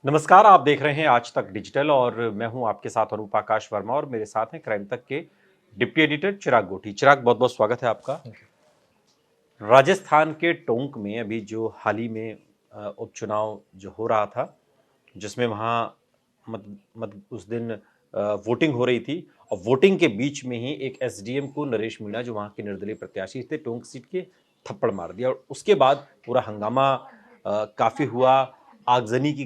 नमस्कार, आप देख रहे हैं आज तक डिजिटल और मैं हूं आपके साथ अनूप आकाश वर्मा और मेरे साथ हैं क्राइम तक के डिप्टी एडिटर चिराग गोटी। चिराग, बहुत बहुत स्वागत है आपका। राजस्थान के टोंक में अभी जो हाल ही में उपचुनाव जो हो रहा था, जिसमें वहाँ मत मत उस दिन वोटिंग हो रही थी और वोटिंग के बीच में ही एक एसडीएम को नरेश मीणा, जो वहाँ के निर्दलीय प्रत्याशी थे टोंक सीट के, थप्पड़ मार दिया और उसके बाद पूरा हंगामा काफ़ी हुआ। आगजनी की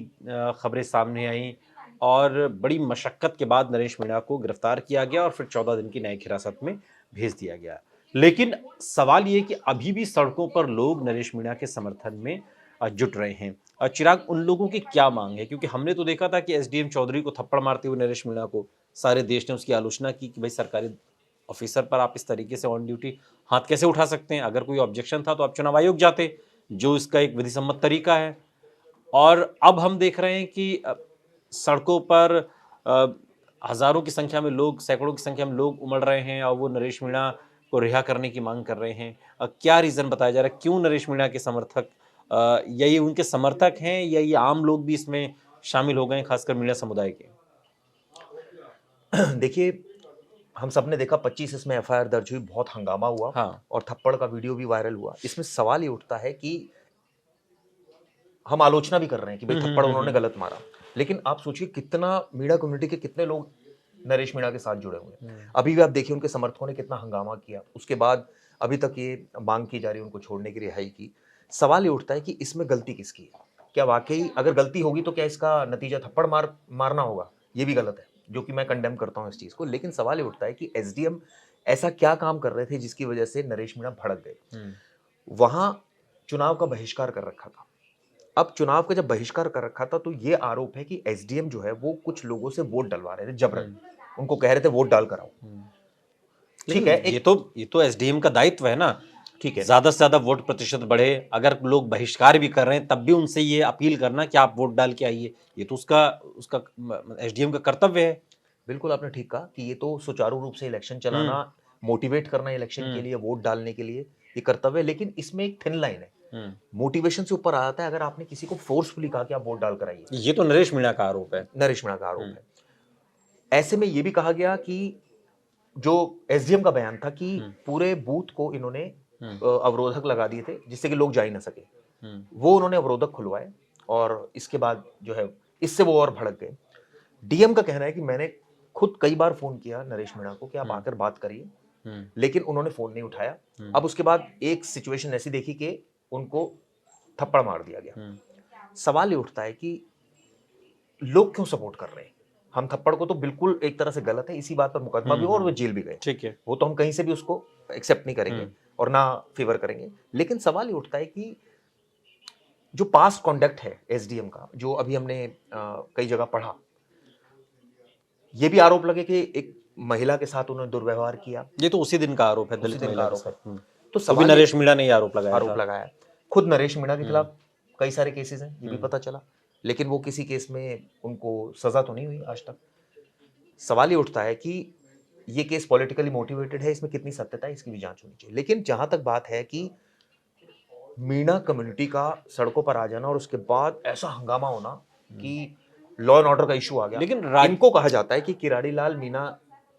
खबरें सामने आई और बड़ी मशक्कत के बाद नरेश मीणा को गिरफ्तार किया गया और फिर 14 दिन की न्यायिक हिरासत में भेज दिया गया। लेकिन सवाल ये कि अभी भी सड़कों पर लोग नरेश मीणा के समर्थन में जुट रहे हैं। चिराग, उन लोगों की क्या मांग है? क्योंकि हमने तो देखा था कि एसडीएम चौधरी को थप्पड़ मारते हुए नरेश मीणा को सारे देश ने उसकी आलोचना की कि भाई, सरकारी ऑफिसर पर आप इस तरीके से ऑन ड्यूटी हाथ कैसे उठा सकते हैं? अगर कोई ऑब्जेक्शन था तो आप चुनाव आयोग जाते, जो इसका एक विधि सम्मत तरीका है। और अब हम देख रहे हैं कि सड़कों पर अ, हजारों की संख्या में लोग, सैकड़ों की संख्या में लोग उमड़ रहे हैं और वो नरेश मीणा को रिहा करने की मांग कर रहे हैं। क्या रीजन बताया जा रहा है, क्यों नरेश मीणा के समर्थक, या ये उनके समर्थक हैं या ये आम लोग भी इसमें शामिल हो गए हैं, खासकर मीणा समुदाय के? देखिए, हम सबने देखा 25 इसमें एफआईआर दर्ज हुई, बहुत हंगामा हुआ हाँ। और थप्पड़ का वीडियो भी वायरल हुआ। इसमें सवाल ये उठता है कि हम आलोचना भी कर रहे हैं कि भाई थप्पड़ उन्होंने गलत मारा, लेकिन आप सोचिए कितना मीणा कम्युनिटी के कितने लोग नरेश मीणा के साथ जुड़े हुए हैं। अभी भी आप देखिए उनके समर्थकों ने कितना हंगामा किया, उसके बाद अभी तक ये मांग की जा रही है उनको छोड़ने की, रिहाई की। सवाल ये उठता है कि इसमें गलती किसकी है? क्या वाकई अगर गलती होगी तो क्या इसका नतीजा थप्पड़ मारना होगा? ये भी गलत है, जो कि मैं कंडेम करता हूं इस चीज को। लेकिन सवाल ये उठता है कि एसडीएम ऐसा क्या काम कर रहे थे जिसकी वजह से नरेश मीणा भड़क गए? वहां चुनाव का बहिष्कार कर रखा था। अब चुनाव का जब बहिष्कार कर रखा था तो ये आरोप है कि एसडीएम जो है वो कुछ लोगों से वोट डलवा रहे थे जबरन। उनको कह रहे थे वोट डाल कर आओ। ठीक है, लेकिन ये तो एसडीएम का दायित्व है ना। ठीक है, ज्यादा से ज्यादा वोट प्रतिशत बढ़े। अगर लोग बहिष्कार भी कर रहे हैं तब भी उनसे ये अपील करना कि आप वोट डाल के आइए, ये तो उसका उसका एसडीएम का कर्तव्य है। बिल्कुल आपने ठीक कहा कि ये तो सुचारू रूप से इलेक्शन चलाना, हम्म। मोटिवेट करना इलेक्शन के हम्म। लिए, वोट डालने के लिए, ये कर्तव्य है। लेकिन इसमें एक थिन लाइन है। हम्म। मोटिवेशन से ऊपर आ जाता है अगर आपने किसी को फोर्सफुली कहा कि आप वोट डाल कर आइए। ये तो नरेश मीणा का आरोप है। नरेश मीणा का आरोप हम्म। है। ऐसे में ये भी कहा गया कि जो एसडीएम का बयान था कि हम्म। पूरे बूथ को इन्होंने हम्म। अवरोधक लगा दिए थे जिससे कि लोग जा ही ना सके। हम्म। वो उन्होंने अवरोधक खुलवाए और इसके बाद जो है इससे वो और भड़क गए। डीएम का कहना है कि मैंने खुद कई बार फोन किया नरेश मीणा को कि आप हम्म। आकर बात करिए, हम्म। लेकिन उन्होंने फोन नहीं उठाया। हम्म। अब उसके बाद एक सिचुएशन ऐसी देखी कि उनको थप्पड़ मार दिया गया। हम्म। सवाल ये उठता है कि लोग क्यों सपोर्ट कर रहे हैं? हम थप्पड़ को तो बिल्कुल एक तरह से गलत है, इसी बात पर मुकदमा भी हुआ और वो जेल भी गए। ठीक है। वो तो हम कहीं से भी उसको एक्सेप्ट नहीं करेंगे हम्म। और ना फेवर करेंगे। लेकिन सवाल ये उठता है कि जो पास्ट कॉन्डक्ट है एसडीएम का, जो अभी हमने कई जगह पढ़ा, ये भी आरोप लगे कि एक महिला के साथ उन्होंने दुर्व्यवहार किया। ये तो उसी दिन का आरोप है, उसी दलित दिन का महिला के आरोप साथ। है। तो तो भी सवाल ये नरेश मीणा ने ये आरोप लगाया आरोप था। लगाया। खुद नरेश मीणा के हम्म। खिलाफ कई सारे केसेस हैं, ये भी हम्म। पता चला। लेकिन वो किसी केस में उनको सजा तो नहीं हुई आज तक। सवाल ये उठता है कि ये केस पॉलिटिकली मोटिवेटेड है, इसमें कितनी सत्यता है, इसकी भी जांच होनी चाहिए। लेकिन जहां तक बात है कि मीणा कम्युनिटी का सड़कों पर आ जाना और उसके बाद ऐसा हंगामा होना कि लॉ एंड ऑर्डर का इशू आ गया। लेकिन इनको कहा जाता है कि किराड़ी लाल मीणा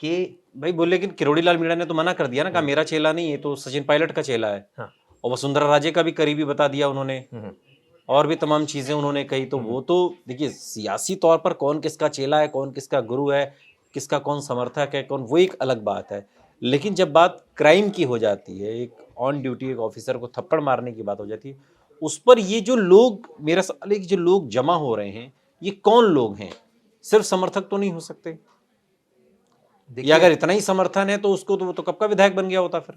के भाई बोले, लेकिन किरोड़ी लाल मीणा ने तो मना कर दिया ना, कहा मेरा चेला नहीं है, तो सचिन पायलट का चेला है। हाँ, और वसुंधरा राजे का भी करीबी बता दिया उन्होंने, हम्म, और भी तमाम चीजें उन्होंने कही। तो वो तो देखिए, सियासी तौर पर कौन किसका चेला है, कौन किसका गुरु है, किसका कौन समर्थक है, कौन, वो एक अलग बात है। लेकिन जब बात क्राइम की हो जाती है, एक ऑन ड्यूटी एक ऑफिसर को थप्पड़ मारने की बात हो जाती है, उस पर ये जो लोग, मेरा सवाल है कि जो लोग जमा हो रहे हैं, ये कौन लोग हैं? सिर्फ समर्थक तो नहीं हो सकते। या देखिए, अगर इतना ही समर्थन है तो उसको तो, वो तो कब का विधायक बन गया होता फिर।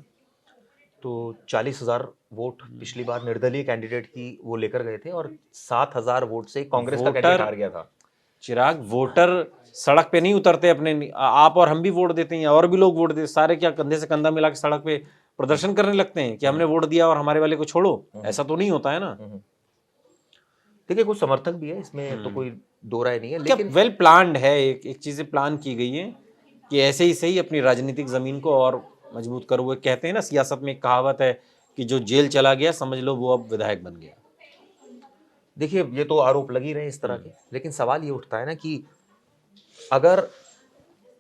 तो 40,000 वोट पिछली बार निर्दलीय कैंडिडेट की वो लेकर गए थे और 7,000 वोट से कांग्रेस का कैंडिडेट वोटर, हार गया था। चिराग, वोटर सड़क पे नहीं उतरते अपने, आप और हम भी वोट देते हैं और भी लोग वोट देते, सारे क्या कंधे से कंधा मिला के सड़क पे प्रदर्शन करने लगते हैं कि हमने वोट दिया और हमारे वाले को छोड़ो? ऐसा तो नहीं होता है ना। देखिए, कुछ समर्थक भी है, इसमें तो कोई दो राय नहीं है, क्या लेकिन वेल प्लान्ड है, एक एक चीजें प्लान की गई हैं कि ऐसे ही सही अपनी राजनीतिक जमीन को और मजबूत करो। वो कहते हैं ना, सियासत में एक कहावत है कि जो जेल चला गया समझ लो वो अब विधायक बन गया। देखिए ये तो आरोप लग ही रहे हैं इस तरह के, लेकिन सवाल ये उठता है ना कि अगर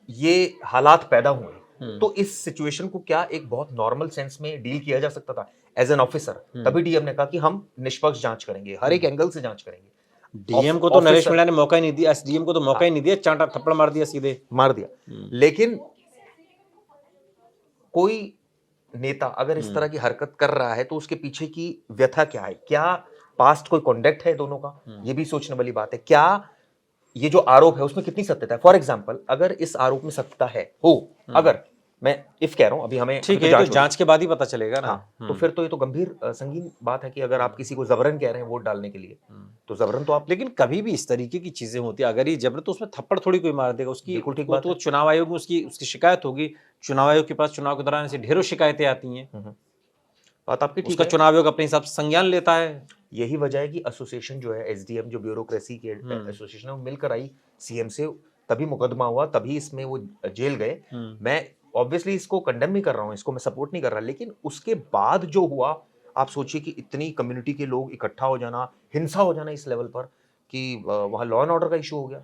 ये हालात पैदा हुए तो इस सिचुएशन को क्या एक बहुत नॉर्मल सेंस में डील किया जा सकता था एज एन ऑफिसर। तभी डीएम ने कहा कि हम निष्पक्ष जांच करेंगे, हर एक एंगल से जांच करेंगे। डीएम को तो नरेश मीणा ने मौका ही नहीं दिया, एसडीएम को तो मौका ही नहीं दिया, चांटा थप्पड़ मार दिया सीधे, मार दिया। लेकिन कोई नेता अगर इस तरह की हरकत कर रहा है तो उसके पीछे की व्यथा क्या है, क्या पास्ट कोई कॉन्डक्ट है दोनों का, ये भी सोचने वाली बात है। क्या ये जो आरोप है उसमें कितनी सत्यता है। फॉर एग्जाम्पल अगर इस आरोप में सत्यता है अगर मैं इफ कह रहा हूं, अभी हमें ठीक है, तो जांच के बाद ही पता चलेगा ना। हाँ, तो फिर तो ये तो गंभीर संगीन बात है कि अगर आप किसी को जबरन कह रहे हैं वोट डालने के लिए, तो जबरन तो आप, लेकिन कभी भी इस तरीके की चीजें होती है, अगर ये जबरन तो उसमें थप्पड़ थोड़ी कोई मार देगा, उसकी बिल्कुल ठीक वो बात तो है। चुनाव आयोग में उसकी शिकायत होगी। चुनाव आयोग के पास चुनाव के दौरान ऐसी ढेरों शिकायतें आती हैं, बात आपकी ठीक उसका है। चुनाव आयोग अपने हिसाब से संज्ञान लेता है। यही वजह है कि एसोसिएशन जो है, एसडीएम जो ब्यूरोक्रेसी के एसोसिएशन है, वो मिलकर आई सीएम से, तभी मुकदमा हुआ, तभी इसमें वो जेल गए। मैं ऑब्वियसली इसको कंडेम नहीं कर रहा हूँ, इसको मैं सपोर्ट नहीं कर रहा, लेकिन उसके बाद जो हुआ, आप सोचिए कि इतनी कम्युनिटी के लोग इकट्ठा हो जाना, हिंसा हो जाना इस लेवल पर कि वहाँ लॉ एंड ऑर्डर का इशू हो गया।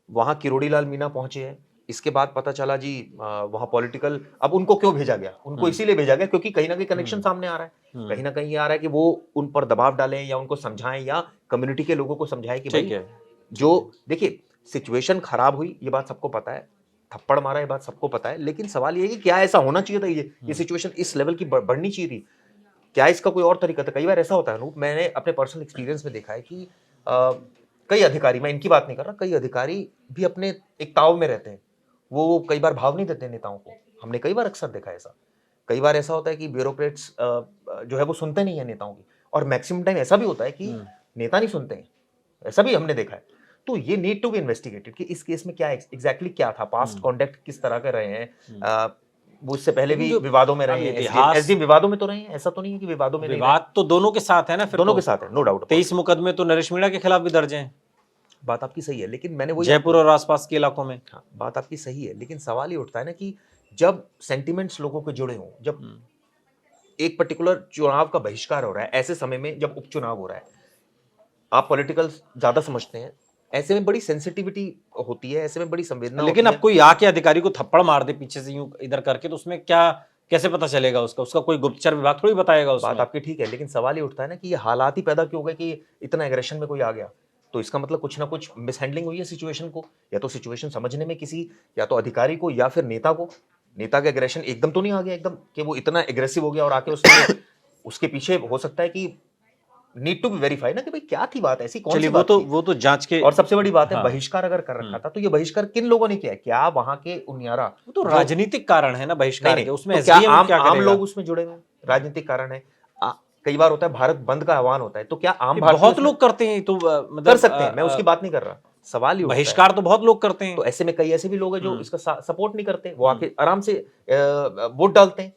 वहाँ किरोड़ी लाल मीणा पहुंचे हैं, इसके बाद पता चला जी वहाँ पॉलिटिकल, अब उनको क्यों भेजा गया, उनको इसीलिए भेजा गया क्योंकि कहीं ना कहीं कनेक्शन सामने आ रहा है, कहीं ना कहीं ये आ रहा है कि वो उन पर दबाव डालें या उनको समझाएं या कम्युनिटी के लोगों को समझाएं कि भाई जो देखिए सिचुएशन खराब हुई, ये बात सबको पता है, थप्पड़ मारा ये बात सबको पता है, लेकिन सवाल ये है कि क्या ऐसा होना चाहिए था, ये सिचुएशन इस लेवल की बढ़नी चाहिए थी, क्या इसका कोई और तरीका था। कई बार ऐसा होता है अनूप, मैंने अपने पर्सनल एक्सपीरियंस में देखा है कि कई अधिकारी, मैं इनकी बात नहीं कर रहा, कई अधिकारी भी अपने एक ताव में रहते हैं, वो कई बार भाव नहीं देते नेताओं को। हमने कई बार अक्सर देखा ऐसा, कई बार ऐसा होता है कि ब्यूरोक्रेट्स जो है वो सुनते नहीं है नेताओं की, और मैक्सिमम टाइम ऐसा भी होता है कि नेता नहीं सुनते हैं, ऐसा भी हमने देखा है। तो ये नीड टू बी इन्वेस्टिगेटेड कि इस केस में क्या एग्जैक्टली क्या था, पास्ट कॉन्डक्ट किस तरह के रहे हैं, वो इससे पहले भी विवादों में रहे हैं, एसडीएम विवादों में तो रहे हैं, ऐसा तो नहीं है कि विवादों में नहीं, विवाद तो दोनों के साथ है ना, फिर दोनों के साथ है, नो डाउट। 23 मुकदमे तो नरेश मीणा के खिलाफ भी दर्ज हैं। बात आपकी सही है, लेकिन मैंने वो जयपुर और आसपास के इलाकों में, हाँ बात आपकी सही है, लेकिन सवाल ये उठता है ना कि जब सेंटिमेंट्स लोगों के जुड़े हों, जब एक पर्टिकुलर चुनाव का बहिष्कार हो रहा है, ऐसे समय में जब उपचुनाव हो रहा है, आप पॉलिटिकल ज्यादा समझते हैं, ऐसे में बड़ी सेंसिटिविटी होती है, ऐसे में बड़ी संवेदना, लेकिन अब कोई आके अधिकारी को थप्पड़ मार दे पीछे से यूं इधर करके, तो उसमें क्या कैसे पता चलेगा उसका कोई गुप्तचर विभाग थोड़ी बताएगा उसमें। बात आपकी ठीक है, लेकिन सवाल ये उठता है ना कि ये हालात ही पैदा क्यों हो गए कि इतना एग्रेशन में कोई आ गया, तो इसका मतलब कुछ ना कुछ मिसहैंडलिंग हुई है सिचुएशन को, या तो सिचुएशन समझने में किसी, या तो अधिकारी को या फिर नेता को, नेता का एग्रेशन एकदम तो नहीं आ गया एकदम कि वो इतना एग्रेसिव हो गया और आके उसके पीछे हो सकता है कि नीड टू बी वेरीफाई ना कि भाई क्या थी बात, ऐसी कौन सी बात थी? वो तो जांच के, और सबसे बड़ी बात है बहिष्कार अगर कर रखा था तो ये बहिष्कार किन लोगों ने किया है, क्या वहां के उनियारा, वो तो राजनीतिक कारण है ना बहिष्कार के, उसमें तो क्या आम लोग उसमें जुड़े हुए हैं, राजनीतिक कारण है। कई बार होता है भारत बंद का आह्वान होता है, तो क्या आम भारतीय बहुत लोग करते हैं, तो मतलब कर सकते हैं, मैं उसकी बात नहीं कर रहा, सवाल ये बहिष्कार तो बहुत लोग करते हैं, तो ऐसे में कई ऐसे भी लोग हैं जो इसका सपोर्ट नहीं करते, वो आके आराम से वोट डालते हैं।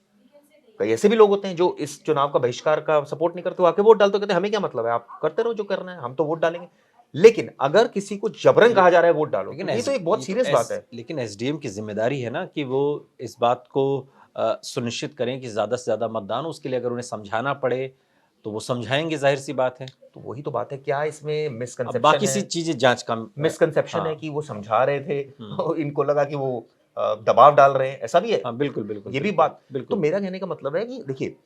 कई ऐसे भी लोग होते हैं जो इस चुनाव का बहिष्कार का सपोर्ट नहीं करते, वो आके वोट डालते, कहते हैं हमें क्या मतलब है, आप करते रहो जो करना है, हम तो वोट डालेंगे। लेकिन अगर किसी को जबरन कहा जा रहा है वोट डालो, तो ये तो एक बहुत सीरियस बात है। लेकिन एसडीएम की जिम्मेदारी है ना कि वो इस बात को सुनिश्चित करें कि ज्यादा से ज्यादा मतदान, उसके लिए अगर उन्हें समझाना पड़े तो वो समझाएंगे, जाहिर सी बात है। तो वही तो बात है, क्या इसमें मिसकंसेप्शन है, बाकी सी चीजें जांच का मिसकंसेप्शन है कि वो समझा रहे थे और इनको लगा कि वो दबाव डाल रहे हैं, ऐसा भी है। हाँ, बिल्कुल बिल्कुल, ये भी बात, तो मेरा कहने का मतलब है कि देखिए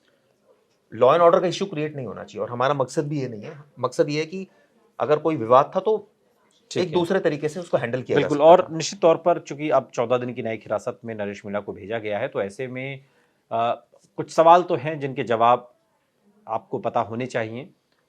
लॉ एंड ऑर्डर का इश्यू क्रिएट नहीं होना चाहिए, और हमारा मकसद भी ये नहीं है, मकसद ये है कि अगर कोई विवाद था तो एक दूसरे तरीके से उसको हैंडल किया बिल्कुल। और निश्चित तौर पर चूंकि अब 14 दिन की न्यायिक हिरासत में नरेश मीणा को भेजा गया है, तो ऐसे में कुछ सवाल तो हैं जिनके जवाब आपको पता होने चाहिए।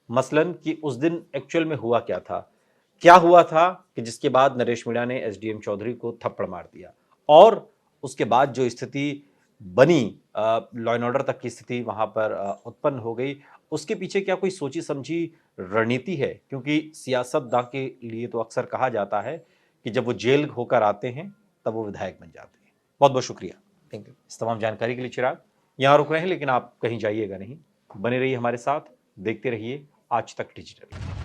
मसलन कि उस दिन एक्चुअल में हुआ क्या हुआ था कि जिसके बाद नरेश मीणा ने एसडीएम चौधरी को थप्पड़ मार दिया, और उसके बाद जो स्थिति बनी, लॉ एंड ऑर्डर तक की स्थिति वहां पर उत्पन्न हो गई, उसके पीछे क्या कोई सोची समझी रणनीति है? क्योंकि सियासतदां के लिए तो अक्सर कहा जाता है कि जब वो जेल होकर आते हैं तब वो विधायक बन जाते हैं। बहुत बहुत शुक्रिया, थैंक यू इस तमाम जानकारी के लिए। चिराग, यहाँ रुक रहे हैं लेकिन आप कहीं जाइएगा नहीं, बने रहिए हमारे साथ, देखते रहिए आज तक डिजिटल।